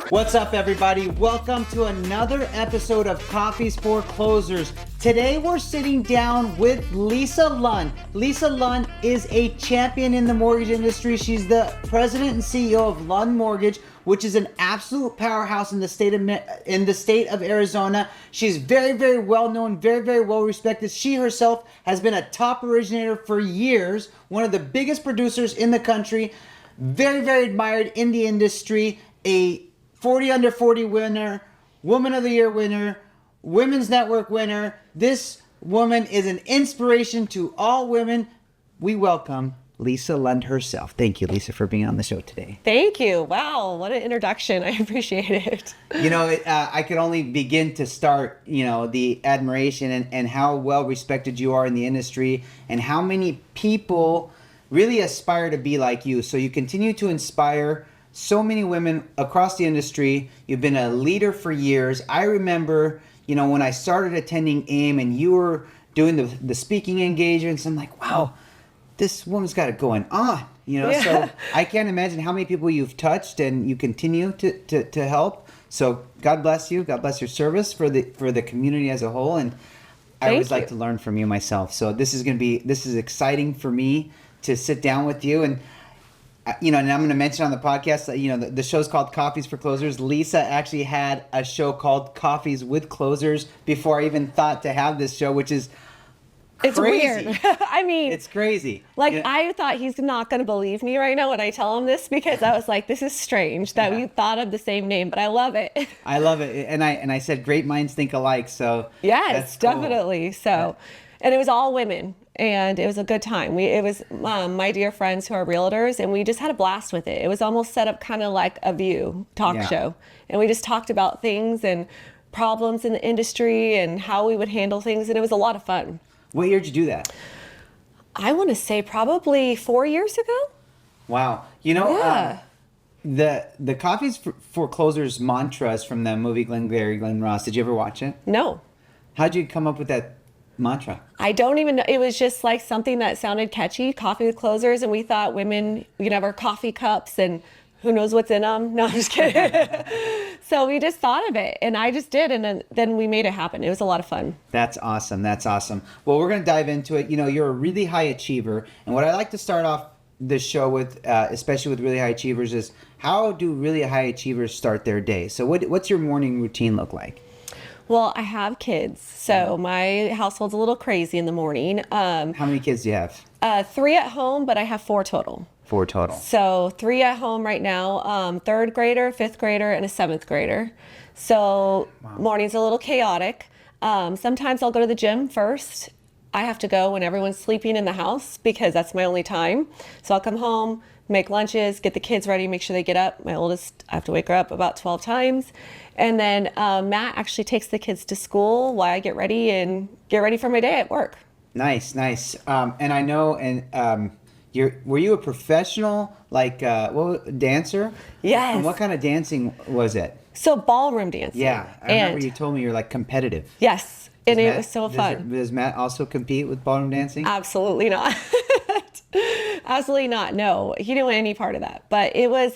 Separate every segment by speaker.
Speaker 1: What's up, everybody? Welcome to another episode of Coffeez for Closers. Today we're sitting down with Lisa Lund. Lisa Lund is a champion in the mortgage industry. She's the president and CEO of Lund Mortgage, which is an absolute powerhouse in the state of Arizona. She's very, very well known, very, very well respected. She herself has been a top originator for years, one of the biggest producers in the country, very, very admired in the industry, a 40 under 40 winner, Woman of the Year winner, Women's Network winner. This woman is an inspiration to all women. We welcome Lisa Lund herself. Thank you, Lisa, for being on the show today.
Speaker 2: Thank you. Wow, what an introduction. I appreciate it.
Speaker 1: You know, I could only begin to start, the admiration and how well respected you are in the industry and how many people really aspire to be like you. So you continue to inspire so many women across the industry. You've been a leader for years. I remember, when I started attending AIM and you were doing the speaking engagements, I'm like, wow, this woman's got it going on,
Speaker 2: Yeah.
Speaker 1: So I can't imagine how many people you've touched and you continue to help. So God bless you. God bless your service for the community as a whole. And I always like to learn from you myself. So this is exciting for me to sit down with you. And and I'm going to mention on the podcast that, the show's called Coffeez for Closers. Lisa actually had a show called Coffeez with Closers before I even thought to have this show, which is crazy.
Speaker 2: It's weird. I mean,
Speaker 1: it's crazy.
Speaker 2: I thought he's not going to believe me right now when I tell him this, because I was like, this is strange that we thought of the same name, but I love it.
Speaker 1: I love it. And I said, great minds think alike. So
Speaker 2: yes,
Speaker 1: that's cool.
Speaker 2: Definitely. So, and it was all women. And it was a good time. It was my dear friends who are realtors, and we just had a blast with it. It was almost set up kind of like a View talk show. And we just talked about things and problems in the industry and how we would handle things, and it was a lot of fun.
Speaker 1: What year did you do that?
Speaker 2: I want to say probably 4 years ago.
Speaker 1: Wow. The Coffeez for Closers mantra is from the movie Glengarry Glen Ross. Did you ever watch it?
Speaker 2: No.
Speaker 1: How'd you come up with that mantra?
Speaker 2: I don't even know. It was just like something that sounded catchy, Coffee with Closers, and we thought women, we could have our coffee cups and who knows what's in them. No, I'm just kidding. So we just thought of it, and I just did, and then we made it happen. It was a lot of fun.
Speaker 1: That's awesome. That's awesome. Well, we're going to dive into it. You're a really high achiever, and what I like to start off this show with, especially with really high achievers, is how do really high achievers start their day? So what's your morning routine look like?
Speaker 2: Well, I have kids, so my household's a little crazy in the morning.
Speaker 1: How many kids do you have?
Speaker 2: 3 at home, but I have 4 total.
Speaker 1: 4 total.
Speaker 2: So 3 at home right now, 3rd grader, 5th grader, and a 7th grader. So morning's a little chaotic. Sometimes I'll go to the gym first. I have to go when everyone's sleeping in the house because that's my only time. So I'll come home, make lunches, get the kids ready, make sure they get up. My oldest, I have to wake her up about 12 times. And then Matt actually takes the kids to school while I get ready for my day at work.
Speaker 1: Nice. And I know, were you a professional, dancer?
Speaker 2: Yes.
Speaker 1: And what kind of dancing was it?
Speaker 2: So ballroom dancing.
Speaker 1: Yeah, I remember you told me you're competitive.
Speaker 2: Yes, and it was so fun.
Speaker 1: Does Matt also compete with ballroom dancing?
Speaker 2: Absolutely not. Absolutely not. No, he didn't want any part of that. But it was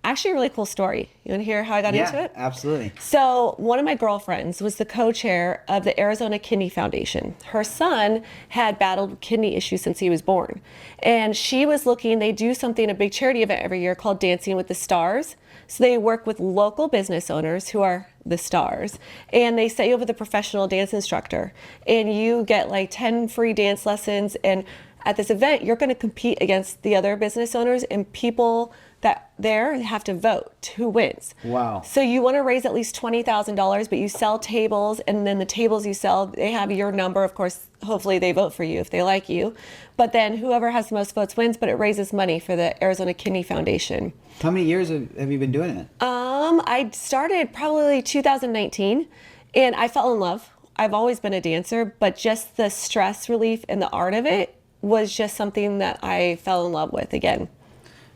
Speaker 2: actually a really cool story. You want to hear how I got into it?
Speaker 1: Yeah, absolutely.
Speaker 2: So one of my girlfriends was the co-chair of the Arizona Kidney Foundation. Her son had battled kidney issues since he was born. And she was they do something, a big charity event every year called Dancing with the Stars. So they work with local business owners who are the stars, and they set you up with a professional dance instructor, and you get 10 free dance lessons. And at this event, you're going to compete against the other business owners, and people that there have to vote who wins.
Speaker 1: Wow.
Speaker 2: So you want to raise at least $20,000, but you sell tables, and then the tables you sell, they have your number. Of course, hopefully they vote for you if they like you. But then whoever has the most votes wins, but it raises money for the Arizona Kidney Foundation.
Speaker 1: How many years have you been doing it?
Speaker 2: I started probably 2019, and I fell in love. I've always been a dancer, but just the stress relief and the art of it was just something that I fell in love with again.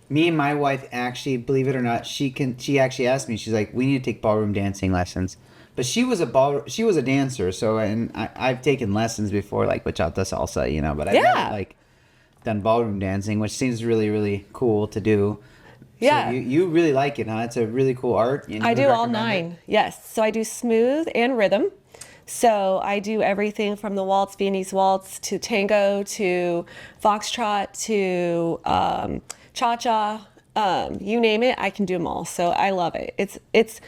Speaker 1: Me and my wife actually, believe it or not, she actually asked me, she's like, we need to take ballroom dancing lessons. But she was a dancer, so, and I've taken lessons before, like bachata, salsa, but I've never done ballroom dancing, which seems really, really cool to do.
Speaker 2: Yeah.
Speaker 1: So you really like it, huh? It's a really cool art. And
Speaker 2: I
Speaker 1: you
Speaker 2: do
Speaker 1: would
Speaker 2: all
Speaker 1: recommend it?
Speaker 2: 9. Yes. So I do smooth and rhythm. So I do everything from the waltz, Viennese waltz, to tango, to foxtrot, to cha-cha. You name it, I can do them all. So I love it. It's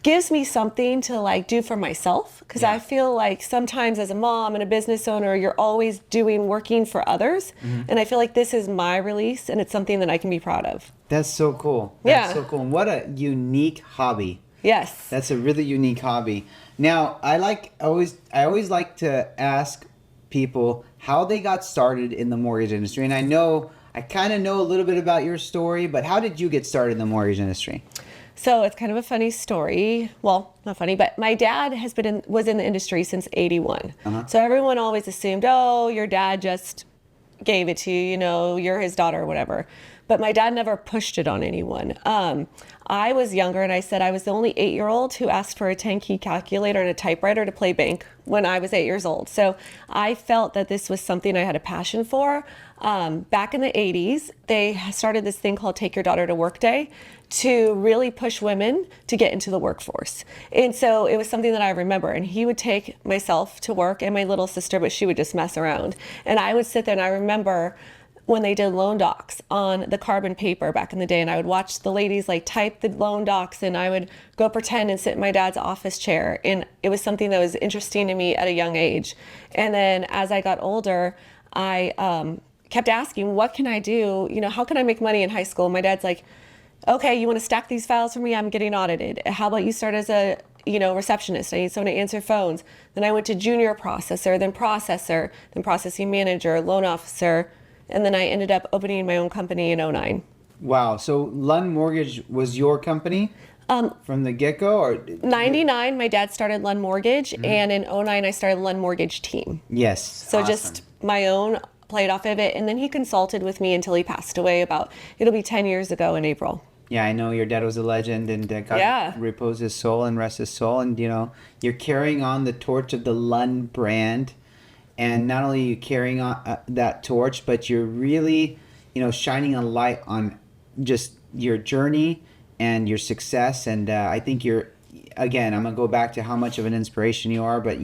Speaker 2: gives me something to like do for myself, because
Speaker 1: Yeah.
Speaker 2: I feel like sometimes as a mom and a business owner, you're always working for others. And I feel like this is my release, and it's something that I can be proud of.
Speaker 1: That's so cool. That's
Speaker 2: Yeah.
Speaker 1: so cool. And what a unique hobby.
Speaker 2: Yes.
Speaker 1: That's a really unique hobby. Now, I always like to ask people how they got started in the mortgage industry. And I kind of know a little bit about your story, but how did you get started in the mortgage industry?
Speaker 2: So it's kind of a funny story. Well, not funny, but my dad was in the industry since '81. So everyone always assumed, oh, your dad just gave it to you, you're his daughter or whatever. But my dad never pushed it on anyone. I was younger, and I said I was the only 8-year-old who asked for a 10-key calculator and a typewriter to play bank when I was 8 years old. So I felt that this was something I had a passion for. Back in the 80s, they started this thing called Take Your Daughter to Work Day to really push women to get into the workforce. And so it was something that I remember. And he would take myself to work and my little sister, but she would just mess around. And I would sit there, and I remember when they did loan docs on the carbon paper back in the day, and I would watch the ladies like type the loan docs, and I would go pretend and sit in my dad's office chair. And it was something that was interesting to me at a young age. And then as I got older, I kept asking, what can I do? How can I make money in high school? My dad's like, okay, you want to stack these files for me? I'm getting audited. How about you start as a receptionist? I need someone to answer phones. Then I went to junior processor, then processing manager, loan officer. And then I ended up opening my own company in '09.
Speaker 1: Wow. So Lund Mortgage was your company from the get-go? Or
Speaker 2: '99, my dad started Lund Mortgage, and in '09, I started Lund Mortgage Team.
Speaker 1: Yes.
Speaker 2: So
Speaker 1: awesome.
Speaker 2: just my own, played off of it. And then he consulted with me until he passed away it'll be 10 years ago in April.
Speaker 1: Yeah, I know your dad was a legend, and God repose his soul and rest his soul. And, you're carrying on the torch of the Lund brand. And not only are you carrying on that torch, but you're really, shining a light on just your journey and your success. And I think I'm going to go back to how much of an inspiration you are. But,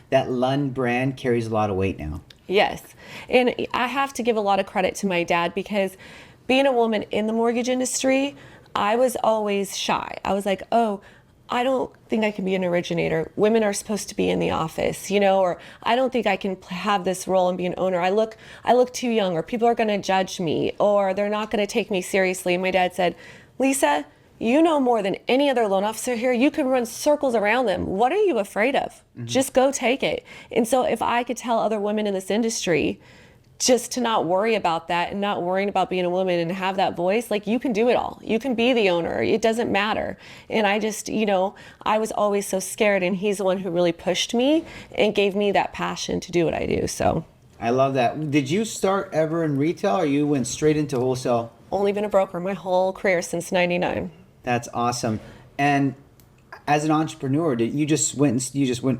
Speaker 1: that Lund brand carries a lot of weight now.
Speaker 2: Yes. And I have to give a lot of credit to my dad, because being a woman in the mortgage industry, I was always shy. I was like, oh, I don't think I can be an originator. Women are supposed to be in the office, or I don't think I can have this role and be an owner. I look too young, or people are going to judge me, or they're not going to take me seriously. And my dad said, Lisa, you know more than any other loan officer here. You can run circles around them. What are you afraid of? Just go take it. And so if I could tell other women in this industry just to not worry about that, and not worrying about being a woman, and have that voice, like, you can do it all. You can be the owner. It doesn't matter. And I just, I was always so scared, and he's the one who really pushed me and gave me that passion to do what I do. So
Speaker 1: I love that. Did you start ever in retail, or you went straight into wholesale?
Speaker 2: Only been a broker my whole career since '99.
Speaker 1: That's awesome. And as an entrepreneur, you just went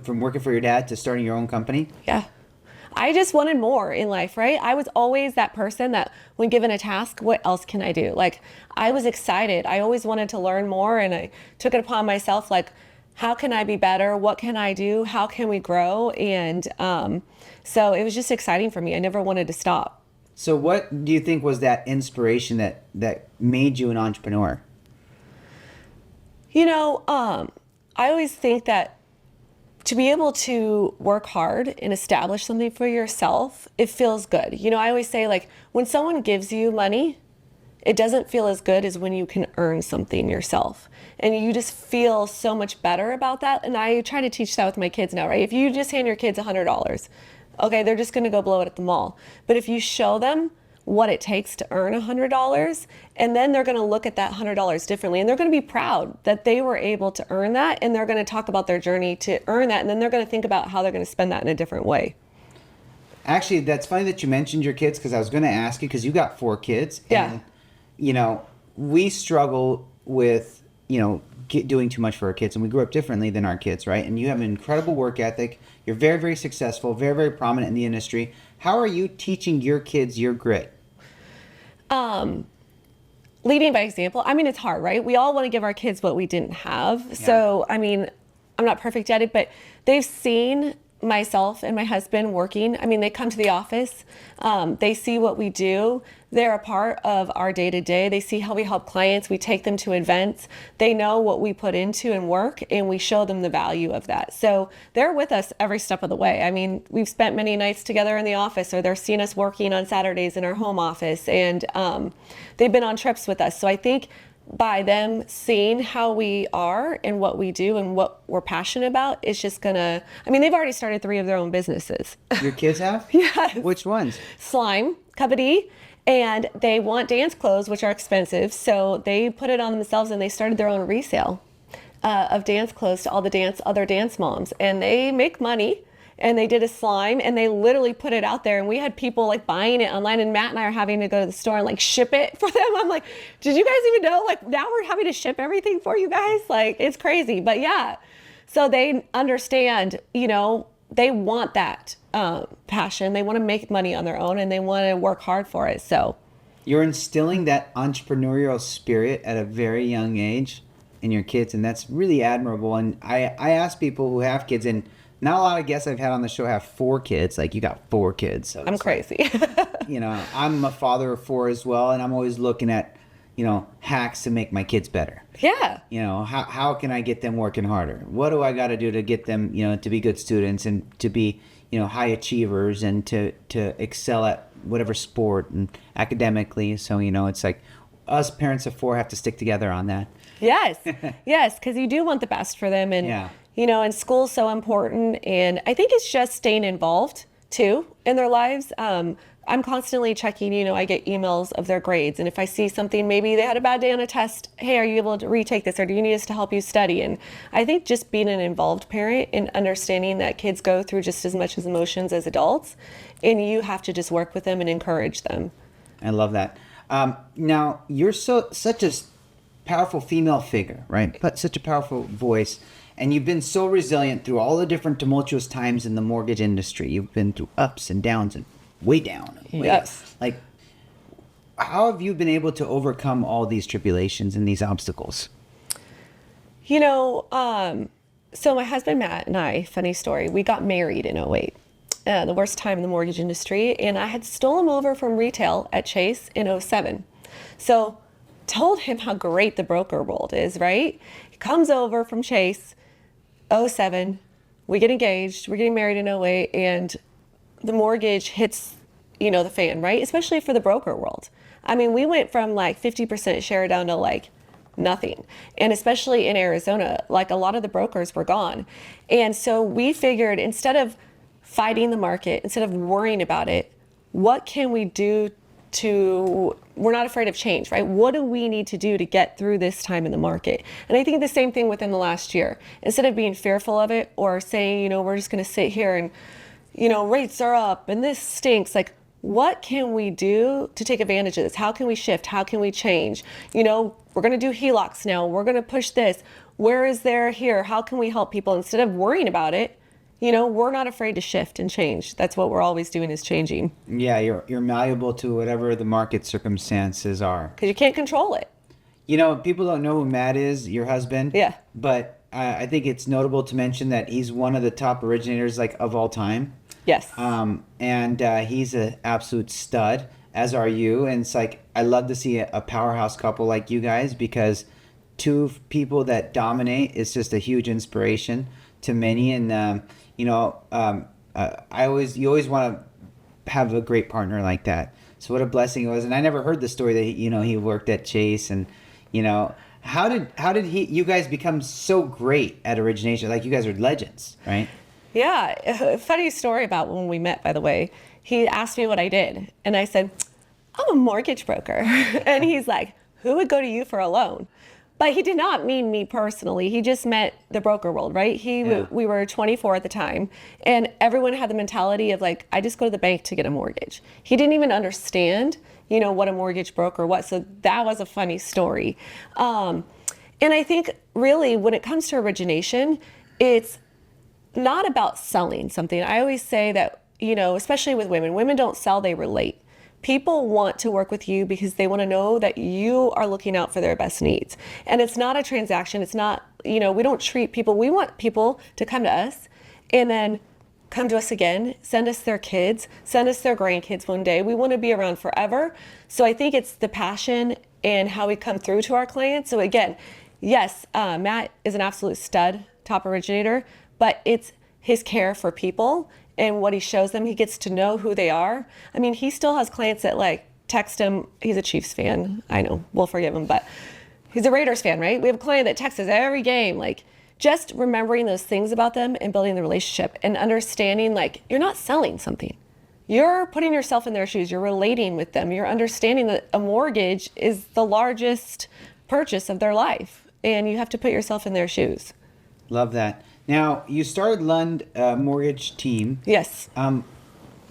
Speaker 1: from working for your dad to starting your own company?
Speaker 2: Yeah. I just wanted more in life, right? I was always that person that when given a task, what else can I do? Like, I was excited. I always wanted to learn more, and I took it upon myself, like, how can I be better? What can I do? How can we grow? And so it was just exciting for me. I never wanted to stop.
Speaker 1: So what do you think was that inspiration that made you an entrepreneur?
Speaker 2: I always think that to be able to work hard and establish something for yourself, it feels good. I always say, like, when someone gives you money, it doesn't feel as good as when you can earn something yourself. And you just feel so much better about that. And I try to teach that with my kids now, right? If you just hand your kids $100, okay, they're just going to go blow it at the mall. But if you show them what it takes to earn $100, and then they're going to look at that $100 differently, and they're going to be proud that they were able to earn that, and they're going to talk about their journey to earn that, and then they're going to think about how they're going to spend that in a different way.
Speaker 1: Actually, that's funny that you mentioned your kids, because I was going to ask you, because you got 4 kids.
Speaker 2: Yeah.
Speaker 1: And, we struggle with, doing too much for our kids, and we grew up differently than our kids, right? And you have an incredible work ethic. You're very, very successful, very, very prominent in the industry. How are you teaching your kids your grit?
Speaker 2: leading by example. I mean, it's hard, right? We all want to give our kids what we didn't have. Yeah. So, I mean, I'm not perfect at it, but they've seen myself and my husband working. I mean, they come to the office, they see what we do. They're a part of our day-to-day. They see how we help clients. We take them to events. They know what we put into and work, and we show them the value of that. So they're with us every step of the way. I mean, we've spent many nights together in the office, or they're seeing us working on Saturdays in our home office, and they've been on trips with us. So I think by them seeing how we are and what we do and what we're passionate about, it's just gonna, I mean, they've already started 3 of their own businesses.
Speaker 1: Your kids have?
Speaker 2: Yes.
Speaker 1: Which ones?
Speaker 2: Slime Company, and they want dance clothes, which are expensive. So they put it on themselves and they started their own resale of dance clothes to all the other dance moms. And they make money. And they did a slime and they literally put it out there, and we had people like buying it online, and Matt and I are having to go to the store and like ship it for them. I'm like, did you guys even know? Like, now we're having to ship everything for you guys. Like, it's crazy. But yeah, so they understand, you know, they want that passion. They want to make money on their own, and they want to work hard for it. So
Speaker 1: you're instilling that entrepreneurial spirit at a very young age in your kids, and that's really admirable. And I ask people who have kids, and not a lot of guests I've had on the show have 4 kids. Like, you got 4 kids. So
Speaker 2: I'm crazy.
Speaker 1: You know, I'm a father of 4 as well, and I'm always looking at, you know, hacks to make my kids better.
Speaker 2: Yeah.
Speaker 1: You know, how can I get them working harder? What do I got to do to get them, you know, to be good students and to be, you know, high achievers and to excel at whatever sport and academically. So, you know, it's like us parents of 4 have to stick together on that.
Speaker 2: Yes. Yes, because you do want the best for them. And
Speaker 1: yeah.
Speaker 2: You know, and school's so important, and I think it's just staying involved too in their lives. I'm constantly checking, you know, I get emails of their grades, and if I see something, maybe they had a bad day on a test, hey, are you able to retake this, or do you need us to help you study? And I think just being an involved parent and understanding that kids go through just as much as emotions as adults, and you have to just work with them and encourage them.
Speaker 1: I love that. Now, you're such a powerful female figure, right? But such a powerful voice. And you've been so resilient through all the different tumultuous times in the mortgage industry. You've been through ups and downs and way down. And way
Speaker 2: yes.
Speaker 1: Up. Like, how have you been able to overcome all these tribulations and these obstacles?
Speaker 2: You know, so my husband Matt and I, funny story, we got married in 2008. The worst time in the mortgage industry. And I had stolen him over from retail at Chase in 2007. So told him how great the broker world is, right? He comes over from Chase. 2007, we get engaged, we're getting married in 2008, and the mortgage hits, you know, the fan, right? Especially for the broker world. I mean, we went from like 50% share down to like nothing. And especially in Arizona, like a lot of the brokers were gone. And so we figured, instead of fighting the market, instead of worrying about it, what can we do we're not afraid of change, right? What do we need to do to get through this time in the market? And I think the same thing within the last year. Instead of being fearful of it or saying, you know, we're just going to sit here and, you know, rates are up and this stinks. Like, what can we do to take advantage of this? How can we shift? How can we change? You know, we're going to do HELOCs now. We're going to push this. Where is there here? How can we help people? Instead of worrying about it, you know, we're not afraid to shift and change. That's what we're always doing, is changing.
Speaker 1: Yeah, you're malleable to whatever the market circumstances are.
Speaker 2: Because you can't control it.
Speaker 1: You know, people don't know who Matt is, your husband.
Speaker 2: Yeah.
Speaker 1: But I think it's notable to mention that he's one of the top originators, like, of all time.
Speaker 2: Yes.
Speaker 1: And he's an absolute stud, as are you. And it's like, I love to see a powerhouse couple like you guys, because 2 people that dominate is just a huge inspiration to many. And you know, you always want to have a great partner like that. So what a blessing it was. And I never heard the story that he worked at Chase, and you know, how did you guys become so great at origination? Like, you guys are legends, right?
Speaker 2: Yeah, a funny story about when we met, by the way. He asked me what I did, and I said, I'm a mortgage broker. And he's like, who would go to you for a loan? But he did not mean me personally. He just meant the broker world, right? We were 24 at the time, and everyone had the mentality of like, I just go to the bank to get a mortgage. He didn't even understand, you know, what a mortgage broker was. So that was a funny story. And I think really when it comes to origination, it's not about selling something. I always say that, you know, especially with women don't sell, they relate. People want to work with you because they want to know that you are looking out for their best needs. And it's not a transaction. It's not, we don't treat people. We want people to come to us and then come to us again, send us their kids, send us their grandkids one day. We want to be around forever. So I think it's the passion and how we come through to our clients. So again, yes, Matt is an absolute stud, top originator, but it's his care for people and what he shows them. He gets to know who they are. I mean, he still has clients that like text him. He's a Chiefs fan. I know, we'll forgive him, but he's a Raiders fan, right? We have a client that texts us every game. Like, just remembering those things about them and building the relationship and understanding, like, you're not selling something. You're putting yourself in their shoes. You're relating with them. You're understanding that a mortgage is the largest purchase of their life, and you have to put yourself in their shoes.
Speaker 1: Love that. Now, you started Lund Mortgage Team.
Speaker 2: Yes.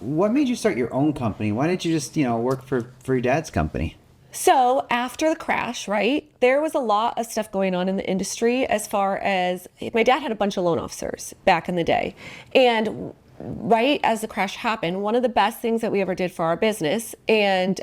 Speaker 1: What made you start your own company? Why didn't you just, work for your dad's company?
Speaker 2: So after the crash, right, there was a lot of stuff going on in the industry as far as my dad had a bunch of loan officers back in the day. And right as the crash happened, one of the best things that we ever did for our business. And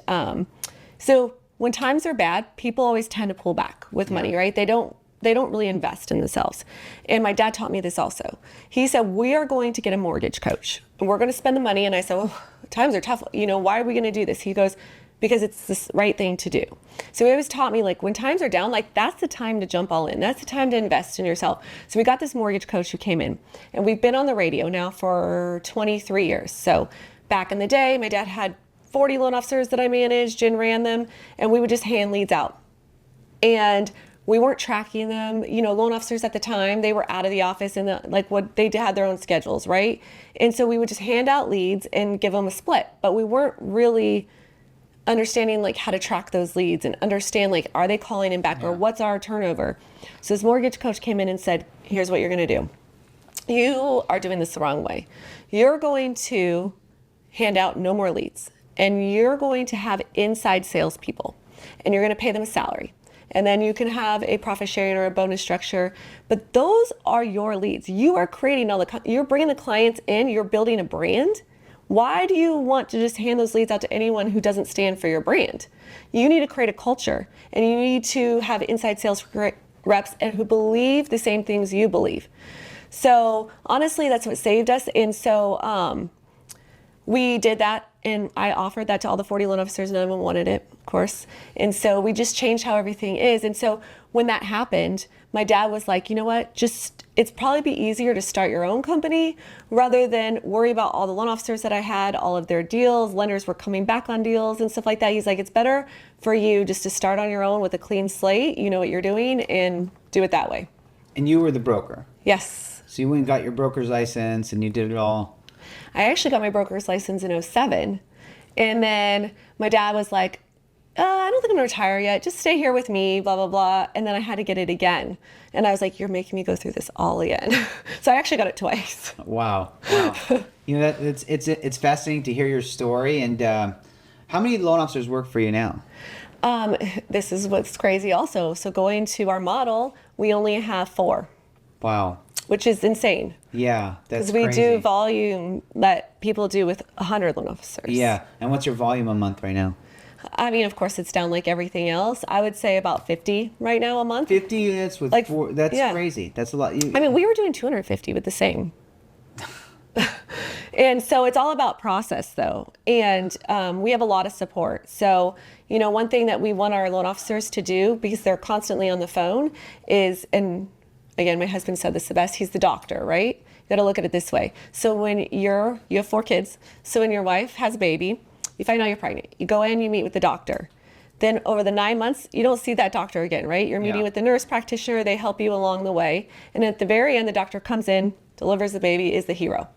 Speaker 2: so when times are bad, people always tend to pull back with money, right? They don't really invest in themselves. And my dad taught me this also. He said, we are going to get a mortgage coach and we're going to spend the money. And I said, well, times are tough. Why are we going to do this? He goes, because it's the right thing to do. So he always taught me, like, when times are down, like, that's the time to jump all in. That's the time to invest in yourself. So we got this mortgage coach who came in, and we've been on the radio now for 23 years. So back in the day, my dad had 40 loan officers that I managed and ran them, and we would just hand leads out. And we weren't tracking them. Loan officers at the time, they were out of the office and they had their own schedules, right? And so we would just hand out leads and give them a split, but we weren't really understanding like how to track those leads and understand, like, are they calling in back or what's our turnover? So this mortgage coach came in and said, here's what you're going to do. You are doing this the wrong way. You're going to hand out no more leads, and you're going to have inside salespeople, and you're going to pay them a salary. And then you can have a profit sharing or a bonus structure, but those are your leads. You are creating you're bringing the clients in, you're building a brand. Why do you want to just hand those leads out to anyone who doesn't stand for your brand? You need to create a culture, and you need to have inside sales reps and who believe the same things you believe. So honestly, that's what saved us. And so we did that, and I offered that to all the 40 loan officers. None of them wanted it, of course. And so we just changed how everything is. And so when that happened, my dad was like, you know what, it's probably be easier to start your own company rather than worry about all the loan officers that I had, all of their deals. Lenders were coming back on deals and stuff like that. He's like, it's better for you just to start on your own with a clean slate. You know what you're doing, and do it that way.
Speaker 1: And you were the broker?
Speaker 2: Yes.
Speaker 1: So you went and got your broker's license and you did it all?
Speaker 2: I actually got my broker's license in 2007. And then my dad was like, I don't think I'm gonna retire yet. Just stay here with me, blah, blah, blah. And then I had to get it again. And I was like, you're making me go through this all again. So I actually got it twice.
Speaker 1: Wow. It's fascinating to hear your story. And how many loan officers work for you now?
Speaker 2: This is what's crazy also. So going to our model, we only have 4.
Speaker 1: Wow.
Speaker 2: Which is insane.
Speaker 1: Yeah, that's
Speaker 2: crazy. Because we do
Speaker 1: crazy.
Speaker 2: volume that people do with 100 loan officers.
Speaker 1: Yeah. And what's your volume a month right now?
Speaker 2: I mean, of course, it's down like everything else. I would say about 50 right now a month.
Speaker 1: 50 units with 4. That's crazy. That's a lot.
Speaker 2: I mean, we were doing 250 with the same. And so it's all about process, though. And we have a lot of support. So, one thing that we want our loan officers to do, because they're constantly on the phone, is, and again, my husband said this the best, he's the doctor, right? You got to look at it this way. So when you have 4 kids, so when your wife has a baby, you find out you're pregnant, you go in, you meet with the doctor. Then over the 9 months, you don't see that doctor again, right? You're meeting with the nurse practitioner, they help you along the way. And at the very end, the doctor comes in, delivers the baby, is the hero.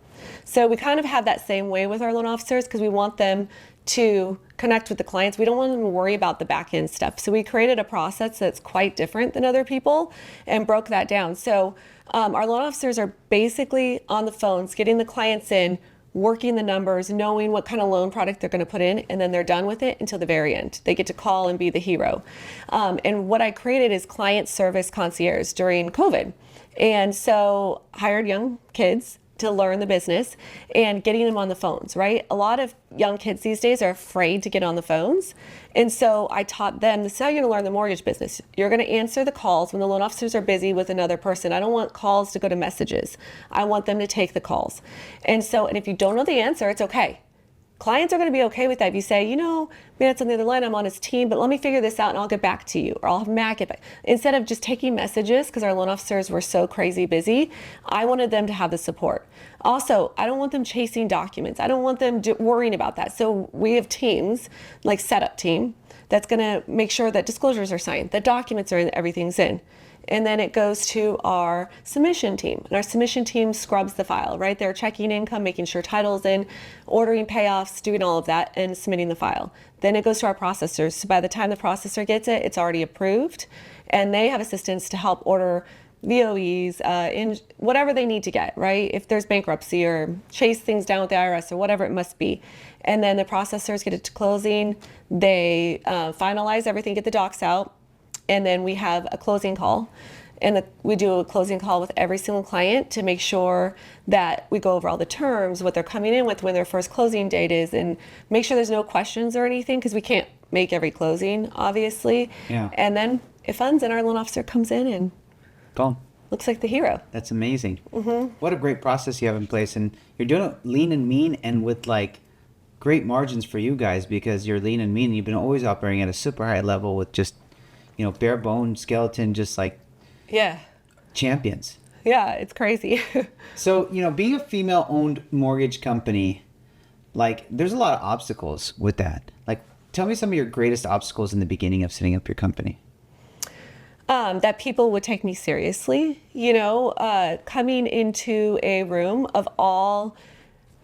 Speaker 2: So we kind of have that same way with our loan officers because we want them to connect with the clients. We don't want them to worry about the back end stuff. So we created a process that's quite different than other people and broke that down. So our loan officers are basically on the phones, getting the clients in, working the numbers, knowing what kind of loan product they're going to put in, and then they're done with it until the very end. They get to call and be the hero. And what I created is client service concierge during COVID. And so hired young kids to learn the business and getting them on the phones, right? A lot of young kids these days are afraid to get on the phones. And so I taught them, this is how you're going to learn the mortgage business. You're going to answer the calls when the loan officers are busy with another person. I don't want calls to go to messages. I want them to take the calls. And if you don't know the answer, it's okay. Clients are going to be okay with that. If you say, Matt's on the other line, I'm on his team, but let me figure this out and I'll get back to you, or I'll have Matt get back. Instead of just taking messages, because our loan officers were so crazy busy, I wanted them to have the support. Also, I don't want them chasing documents. I don't want them worrying about that. So we have teams, like setup team, that's going to make sure that disclosures are signed, that documents are in, everything's in. And then it goes to our submission team. And our submission team scrubs the file, right? They're checking income, making sure title's in, ordering payoffs, doing all of that, and submitting the file. Then it goes to our processors. So by the time the processor gets it, it's already approved. And they have assistants to help order VOEs, in whatever they need to get, right? If there's bankruptcy or chase things down with the IRS or whatever it must be. And then the processors get it to closing. They finalize everything, get the docs out. And then we have a closing call, and we do a closing call with every single client to make sure that we go over all the terms, what they're coming in with, when their first closing date is, and make sure there's no questions or anything, because we can't make every closing, obviously.
Speaker 1: Yeah.
Speaker 2: And then it funds, and our loan officer comes in and
Speaker 1: Boom.
Speaker 2: looks like the hero.
Speaker 1: That's amazing. Mm-hmm. What a great process you have in place, and you're doing it lean and mean, and with great margins for you guys, because you're lean and mean. And you've been always operating at a super high level with just bare bone skeleton, just champions.
Speaker 2: Yeah, it's crazy.
Speaker 1: So, being a female owned mortgage company, there's a lot of obstacles with that. Tell me some of your greatest obstacles in the beginning of setting up your company.
Speaker 2: That people would take me seriously, coming into a room of all,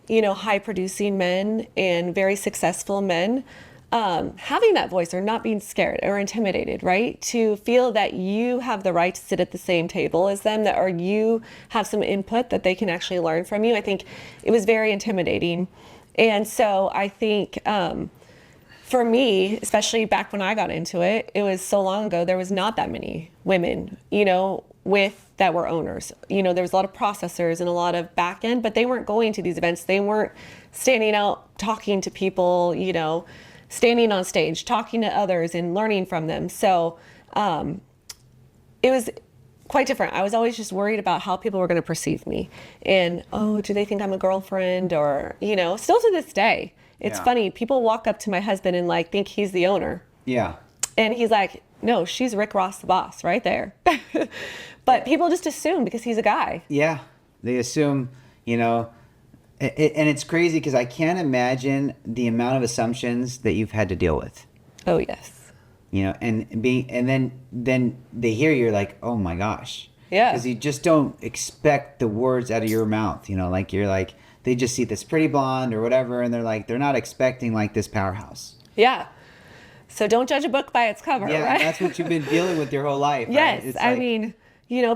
Speaker 2: high producing men and very successful men. Having that voice, or not being scared or intimidated, right? To feel that you have the right to sit at the same table as them, or you have some input that they can actually learn from you. I think it was very intimidating. And so I think for me, especially back when I got into it, it was so long ago, there was not that many women, that were owners. There was a lot of processors and a lot of back end, but they weren't going to these events. They weren't standing out, talking to people, standing on stage, talking to others and learning from them. So it was quite different. I was always just worried about how people were going to perceive me. And, do they think I'm a girlfriend? Or, still to this day, it's funny. People walk up to my husband and think he's the owner. Yeah. And he's like, no, she's Rick Ross, the boss, right there. But people just assume because he's a guy. Yeah. They assume, and it's crazy because I can't imagine the amount of assumptions that you've had to deal with. Oh, yes. And then they hear you're like, oh my gosh. Yeah. Because you just don't expect the words out of your mouth. They just see this pretty blonde or whatever, and they're not expecting this powerhouse. Yeah. So don't judge a book by its cover, right? Yeah, that's what you've been dealing with your whole life. Yes. Right? I mean,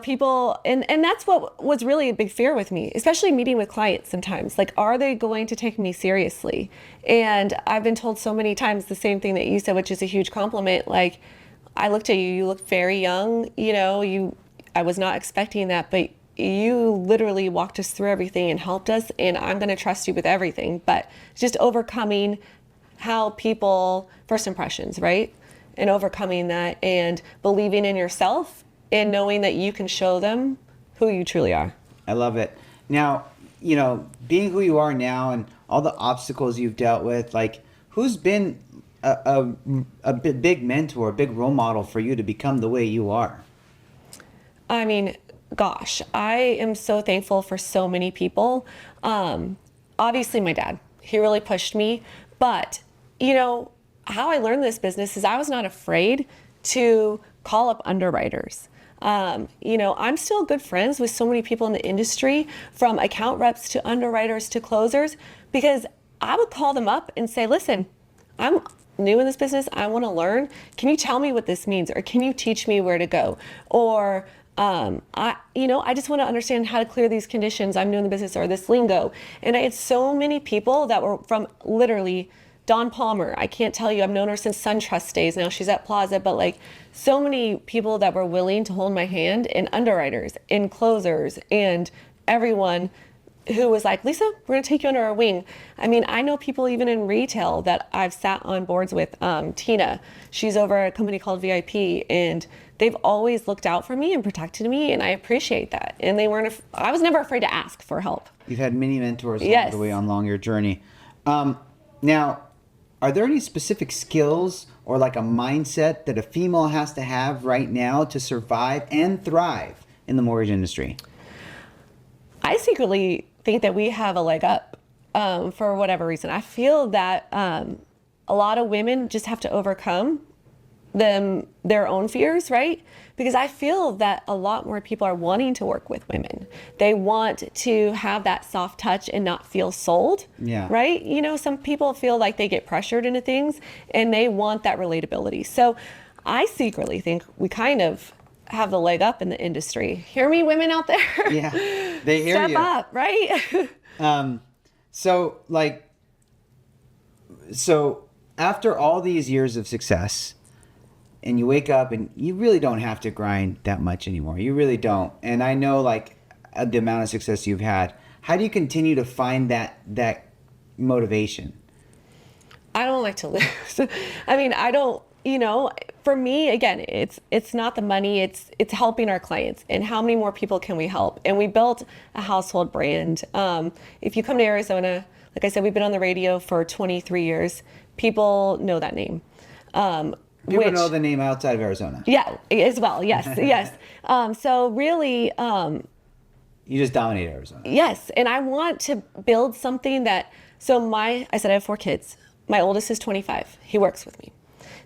Speaker 2: people, and that's what was really a big fear with me, especially meeting with clients sometimes. Are they going to take me seriously? And I've been told so many times the same thing that you said, which is a huge compliment. I looked at you, you look very young, I was not expecting that, but you literally walked us through everything and helped us, and I'm going to trust you with everything. But just overcoming how people, first impressions, right? And overcoming that and believing in yourself and knowing that you can show them who you truly are. I love it. Now, being who you are now and all the obstacles you've dealt with, who's been a big mentor, a big role model for you to become the way you are? I mean, gosh, I am so thankful for so many people. Obviously my dad, he really pushed me, but how I learned this business is I was not afraid to call up underwriters. I'm still good friends with so many people in the industry, from account reps to underwriters to closers, because I would call them up and say, listen, I'm new in this business. I want to learn. Can you tell me what this means? Or can you teach me where to go? Or, I just want to understand how to clear these conditions. I'm new in the business, or this lingo. And I had so many people that were from literally Dawn Palmer. I can't tell you, I've known her since SunTrust days. Now she's at Plaza, but so many people that were willing to hold my hand, and underwriters and closers and everyone who was like, Lisa, we're gonna take you under our wing. I mean, I know people even in retail that I've sat on boards with. Tina, she's over at a company called VIP, and they've always looked out for me and protected me, and I appreciate that. And I was never afraid to ask for help.
Speaker 1: You've had many mentors along
Speaker 2: Yes.
Speaker 1: the way along your journey. Now, are there any specific skills or like a mindset that a female has to have right now to survive and thrive in the mortgage industry?
Speaker 2: I secretly think that we have a leg up for whatever reason. I feel that a lot of women just have to overcome their own fears, right? Because I feel that a lot more people are wanting to work with women. They want to have that soft touch and not feel sold,
Speaker 1: Yeah.
Speaker 2: right? You know, some people feel like they get pressured into things and they want that relatability. So I secretly think we kind of have the leg up in the industry. Hear me, women out there?
Speaker 1: Yeah, they hear
Speaker 2: Step
Speaker 1: you.
Speaker 2: up, right?
Speaker 1: So after all these years of success, and you wake up and you really don't have to grind that much anymore. You really don't. And I know like the amount of success you've had. How do you continue to find that motivation?
Speaker 2: I don't like to lose. I mean, I don't, you know, for me, again, it's not the money, it's helping our clients and how many more people can we help? And we built a household brand. If you come to Arizona, like I said, we've been on the radio for 23 years. People know that name.
Speaker 1: People know the name outside of Arizona.
Speaker 2: Yeah, as well. Yes, yes. So really,
Speaker 1: You just dominate Arizona.
Speaker 2: yes. And I want to build something that, I said I have 4 kids. My oldest is 25. He works with me.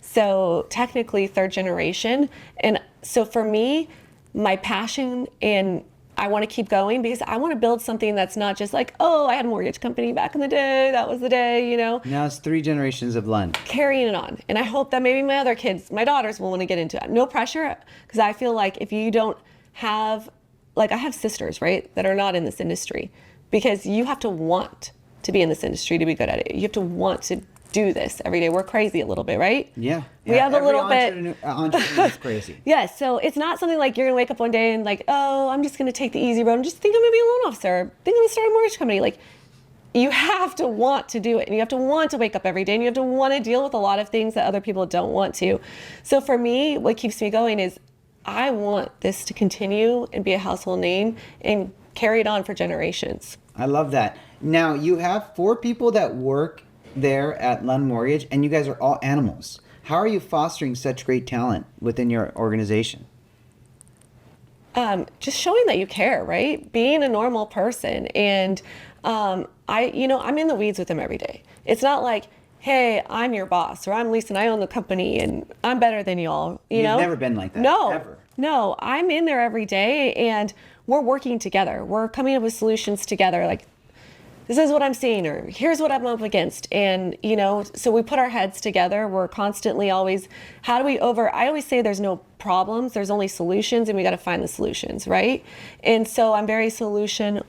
Speaker 2: So technically 3rd generation. And so for me, my passion and I want to keep going because I want to build something that's not just like, oh, I had a mortgage company back in the day. That was the day, you know.
Speaker 1: Now it's 3 generations of Lund.
Speaker 2: Carrying it on. And I hope that maybe my other kids, my daughters will want to get into it. No pressure, because I feel like if you don't have, like I have sisters, right, that are not in this industry, because you have to want to be in this industry to be good at it. You have to want to do this every day. We're crazy a little bit, right?
Speaker 1: Yeah.
Speaker 2: We have a little bit.
Speaker 1: Entrepreneur's crazy.
Speaker 2: Yes, so it's not something like you're gonna wake up one day and like, oh, I'm just gonna take the easy road and just think I'm gonna be a loan officer. Think I'm gonna start a mortgage company. Like, you have to want to do it, and you have to want to wake up every day, and you have to want to deal with a lot of things that other people don't want to. So for me, what keeps me going is I want this to continue and be a household name and carry it on for generations.
Speaker 1: I love that. Now you have 4 people that work there at Lund Mortgage, and you guys are all animals. How are you fostering such great talent within your organization?
Speaker 2: Just showing that you care, right? Being a normal person. And I'm in the weeds with them every day. It's not like, hey, I'm your boss, or I'm Lisa and I own the company and I'm better than y'all. You've
Speaker 1: never been like that.
Speaker 2: No,
Speaker 1: ever.
Speaker 2: No, I'm in there every day and we're working together. We're coming up with solutions together. Like, this is what I'm seeing, or here's what I'm up against. And, so we put our heads together. We're constantly always, I always say there's no problems, there's only solutions, and we got to find the solutions, right? And so I'm very solution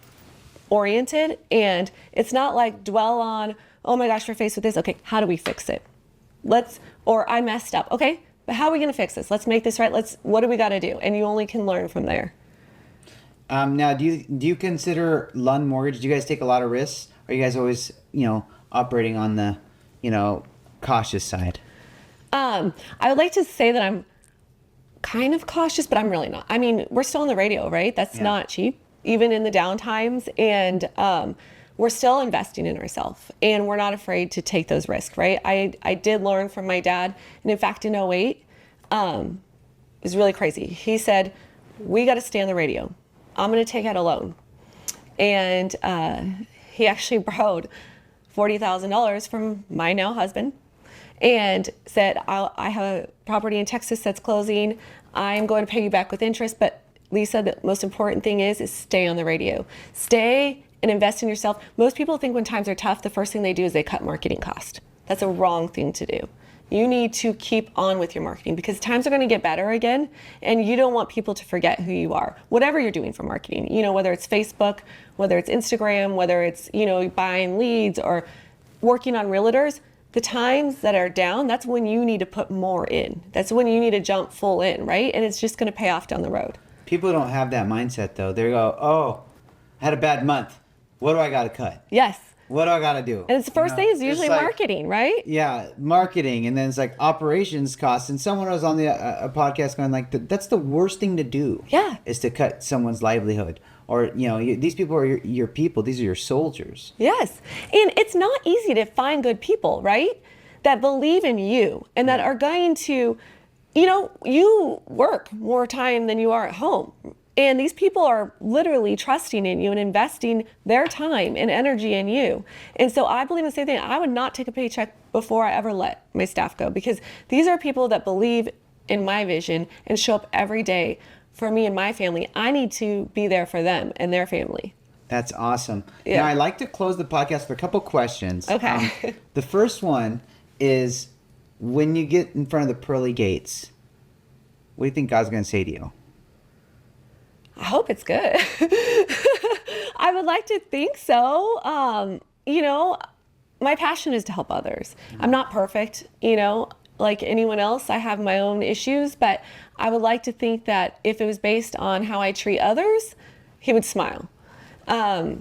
Speaker 2: oriented, and it's not like dwell on, oh my gosh, we're faced with this. Okay, how do we fix it? Or I messed up. Okay, but how are we going to fix this? Let's make this right. What do we got to do? And you only can learn from there.
Speaker 1: Now, do you consider Lund Mortgage? Do you guys take a lot of risks? Or are you guys always, operating on the, cautious side?
Speaker 2: I would like to say that I'm kind of cautious, but I'm really not. I mean, we're still on the radio, right? That's not cheap, even in the down times. And we're still investing in ourselves, and we're not afraid to take those risks, right? I did learn from my dad, and in fact, in 08, it was really crazy. He said, we got to stay on the radio. I'm going to take out a loan. And he actually borrowed $40,000 from my now husband and said, I have a property in Texas that's closing. I'm going to pay you back with interest. But Lisa, the most important thing is stay on the radio. Stay and invest in yourself. Most people think when times are tough, the first thing they do is they cut marketing cost. That's a wrong thing to do. You need to keep on with your marketing because times are going to get better again, and you don't want people to forget who you are. Whatever you're doing for marketing, whether it's Facebook, whether it's Instagram, whether it's, buying leads or working on realtors, the times that are down, that's when you need to put more in. That's when you need to jump full in, right? And it's just going to pay off down the road.
Speaker 1: People don't have that mindset though. They go, oh, I had a bad month. what do I got to cut?
Speaker 2: Yes.
Speaker 1: What do I got to do?
Speaker 2: And it's the first thing is usually
Speaker 1: like,
Speaker 2: marketing, right?
Speaker 1: Yeah, marketing, and then it's like operations costs. And someone was on the a podcast going like, that's the worst thing to do.
Speaker 2: Yeah.
Speaker 1: Is to cut someone's livelihood, or these people are your people. These are your soldiers.
Speaker 2: Yes, and it's not easy to find good people, right? That believe in you and that are going to, you work more time than you are at home. And these people are literally trusting in you and investing their time and energy in you. And so I believe in the same thing. I would not take a paycheck before I ever let my staff go, because these are people that believe in my vision and show up every day for me and my family. I need to be there for them and their family.
Speaker 1: That's awesome.
Speaker 2: Yeah.
Speaker 1: Now, I like to close the podcast with a couple questions.
Speaker 2: Okay.
Speaker 1: The first one is, when you get in front of the pearly gates, what do you think God's going to say to you?
Speaker 2: I hope it's good. I would like to think so. My passion is to help others. I'm not perfect, like anyone else. I have my own issues, but I would like to think that if it was based on how I treat others, he would smile. I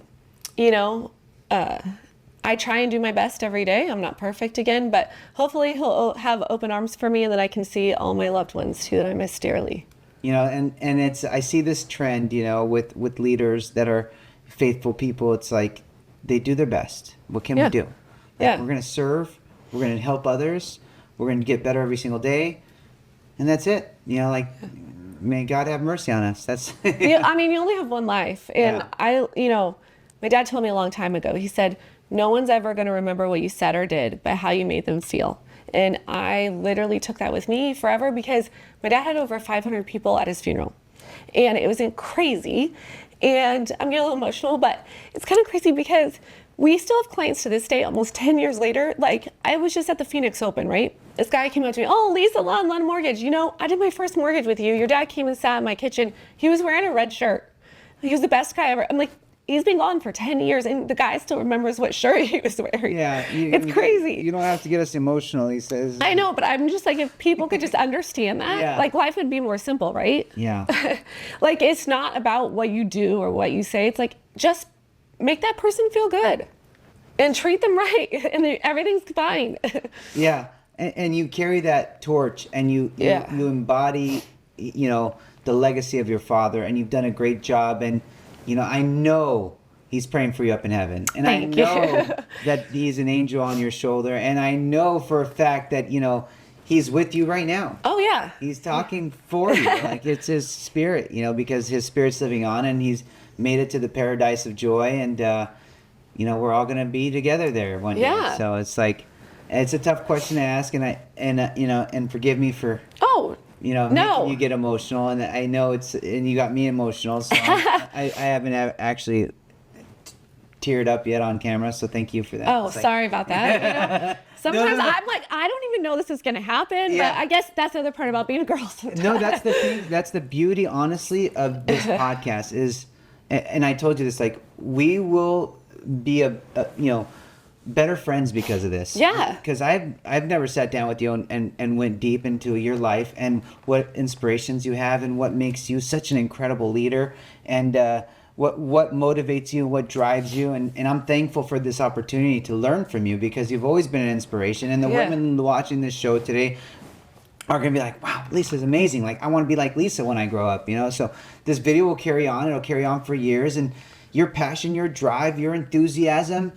Speaker 2: try and do my best every day. I'm not perfect again, but hopefully he'll have open arms for me, and that I can see all my loved ones too that I miss dearly.
Speaker 1: And it's, I see this trend, with leaders that are faithful people. It's like they do their best. What can we do? We're going to serve. We're going to help others. We're going to get better every single day. And that's it. May God have mercy on us. That's
Speaker 2: you only have one life. And my dad told me a long time ago, he said, no one's ever going to remember what you said or did, but how you made them feel. And I literally took that with me forever, because my dad had over 500 people at his funeral, and it was crazy. And I'm getting a little emotional, but it's kind of crazy because we still have clients to this day, almost 10 years later. Like, I was just at the Phoenix Open, right? This guy came up to me, oh, Lisa Lund, Lund Mortgage. I did my first mortgage with you. Your dad came and sat in my kitchen. He was wearing a red shirt. He was the best guy ever. I'm like, he's been gone for 10 years, and the guy still remembers what shirt he was wearing.
Speaker 1: Yeah.
Speaker 2: It's crazy.
Speaker 1: You don't have to get us emotional, he says.
Speaker 2: I know, but I'm just like, if people could just understand that, like, life would be more simple, right?
Speaker 1: Yeah.
Speaker 2: Like, it's not about what you do or what you say. It's like, just make that person feel good and treat them right, and everything's fine.
Speaker 1: Yeah. And you carry that torch, and you embody, the legacy of your father, and you've done a great job. And I know he's praying for you up in heaven. And I know that he's an angel on your shoulder. And I know for a fact that, he's with you right now.
Speaker 2: Oh, yeah.
Speaker 1: He's talking for you. Like, it's his spirit, because his spirit's living on, and he's made it to the paradise of joy. And, we're all going to be together there one day. So it's like, it's a tough question to ask. And forgive me for...
Speaker 2: Oh,
Speaker 1: making you get emotional, and I know and you got me emotional, so I haven't actually teared up yet on camera, so thank you for that.
Speaker 2: Oh, sorry about that. Sometimes I'm like, I don't even know this is going to happen, but I guess that's the other part about being a girl sometimes.
Speaker 1: No, that's the thing. That's the beauty, honestly, of this podcast is, and I told you this, like, we will be better friends because of this.
Speaker 2: Yeah. Because
Speaker 1: I've never sat down with you and went deep into your life and what inspirations you have and what makes you such an incredible leader, and what motivates you, what drives you. And I'm thankful for this opportunity to learn from you, because you've always been an inspiration. And the women watching this show today are going to be like, wow, Lisa's amazing. Like, I want to be like Lisa when I grow up, So this video will carry on. It'll carry on for years. And your passion, your drive, your enthusiasm,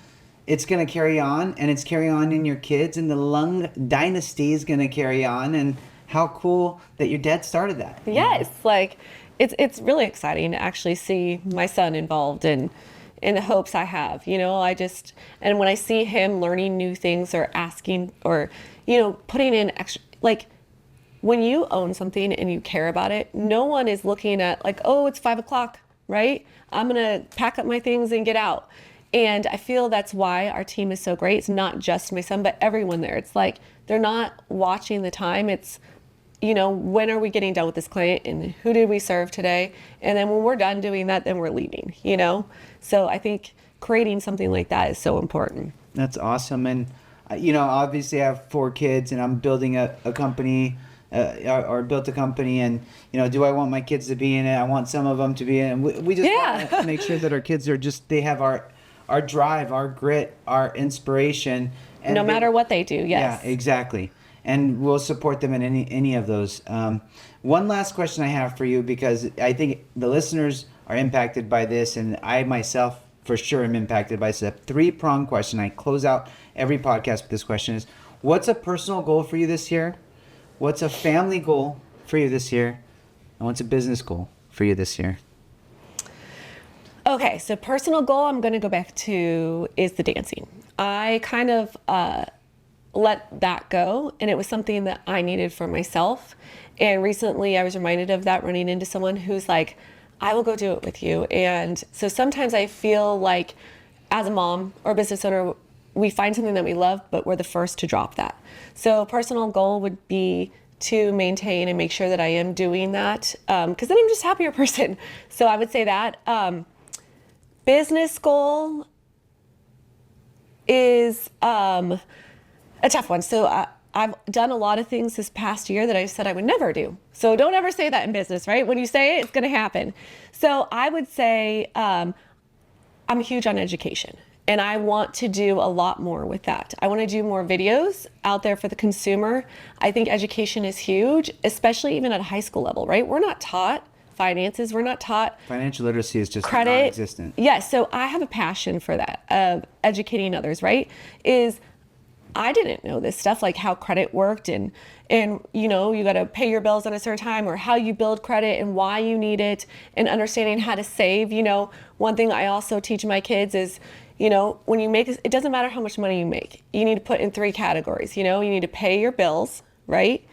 Speaker 1: it's going to carry on, and it's carrying on in your kids, and the Lund dynasty is going to carry on. And how cool that your dad started that.
Speaker 2: Yes, like, it's really exciting to actually see my son involved in the hopes I have. And when I see him learning new things or asking or, putting in extra, like, when you own something and you care about it, no one is looking at like, oh, it's 5 o'clock, right? I'm going to pack up my things and get out. And I feel that's why our team is so great. It's not just my son, but everyone there. It's like, they're not watching the time. It's, when are we getting done with this client, and who did we serve today? And then when we're done doing that, then we're leaving, So I think creating something like that is so important.
Speaker 1: That's awesome. And, obviously I have 4 kids, and I'm building a company, or built a company, and do I want my kids to be in it? I want some of them to be in it. We just want to make sure that our kids are they have our drive, our grit, our inspiration. And
Speaker 2: no matter what they do, yes.
Speaker 1: Yeah, exactly. And we'll support them in any of those. One last question I have for you, because I think the listeners are impacted by this, and I myself for sure am impacted by this. A three-pronged question. I close out every podcast with this question: is what's a personal goal for you this year? What's a family goal for you this year? And what's a business goal for you this year?
Speaker 2: Okay, so personal goal I'm going to go back to is the dancing. I kind of let that go, and it was something that I needed for myself. And recently I was reminded of that running into someone who's like, I will go do it with you. And so sometimes I feel like as a mom or a business owner, we find something that we love, but we're the first to drop that. So personal goal would be to maintain and make sure that I am doing that, because then I'm just a happier person. So I would say that. Business goal is a tough one. So I've done a lot of things this past year that I said I would never do. So don't ever say that in business, right? When you say it, it's going to happen. So I would say I'm huge on education, and I want to do a lot more with that. I want to do more videos out there for the consumer. I think education is huge, especially even at a high school level, right? We're not taught finances. We're not taught
Speaker 1: financial literacy is just
Speaker 2: credit.
Speaker 1: non-existent.
Speaker 2: Yes, so I have a passion for that, of educating others, right? I didn't know this stuff, like how credit worked, and you know, you got to pay your bills on a certain time, or how you build credit and why you need it, and understanding how to save. You know, one thing I also teach my kids is, you know, when you make, it doesn't matter how much money you make. You need to put in 3 categories. You know, you need to pay your bills, right?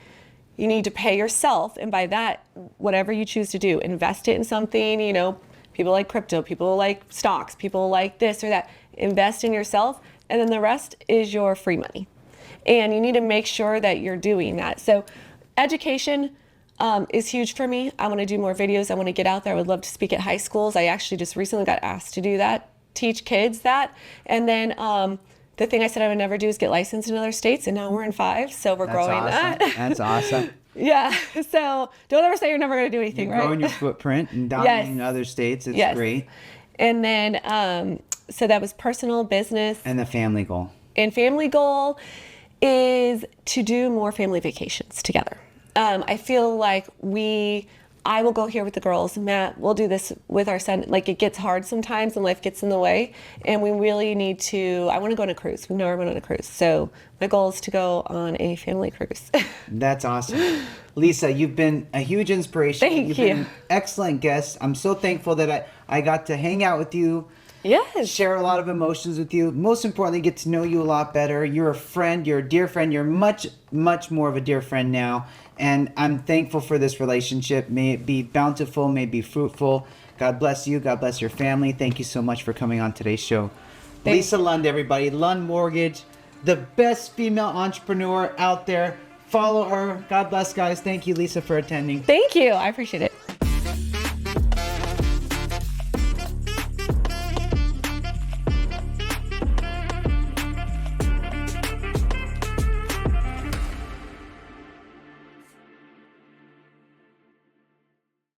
Speaker 2: You need to pay yourself, and by that, whatever you choose to do, invest it in something. You know, people like crypto, people like stocks, people like this or that. Invest in yourself, and then the rest is your free money. And you need to make sure that you're doing that. So education is huge for me. I want to do more videos. I want to get out there. I would love to speak at high schools. I actually just recently got asked to do that, teach kids that. And then the thing I said I would never do is get licensed in other states, and now we're in 5, so we're growing
Speaker 1: awesome.
Speaker 2: that.
Speaker 1: That's awesome.
Speaker 2: Yeah, so don't ever say you're never going to do anything,
Speaker 1: You're
Speaker 2: right?
Speaker 1: growing your footprint and dominating other states. It's great.
Speaker 2: And then, so that was personal, business.
Speaker 1: And the family goal.
Speaker 2: And family goal is to do more family vacations together. I feel like I will go here with the girls. Matt, we'll do this with our son. Like, it gets hard sometimes and life gets in the way. And we really need to, I want to go on a cruise. We've never been on a cruise. So my goal is to go on a family cruise.
Speaker 1: That's awesome. Lisa, you've been a huge inspiration.
Speaker 2: Thank you.
Speaker 1: Been an excellent guest. I'm so thankful that I got to hang out with you.
Speaker 2: Yes.
Speaker 1: Share a lot of emotions with you. Most importantly, get to know you a lot better. You're a friend. You're a dear friend. You're much, much more of a dear friend now. And I'm thankful for this relationship. May it be bountiful. May it be fruitful. God bless you. God bless your family. Thank you so much for coming on today's show. Lisa Lund, everybody. Lund Mortgage, the best female entrepreneur out there. Follow her. God bless, guys. Thank you, Lisa, for attending.
Speaker 2: Thank you. I appreciate it.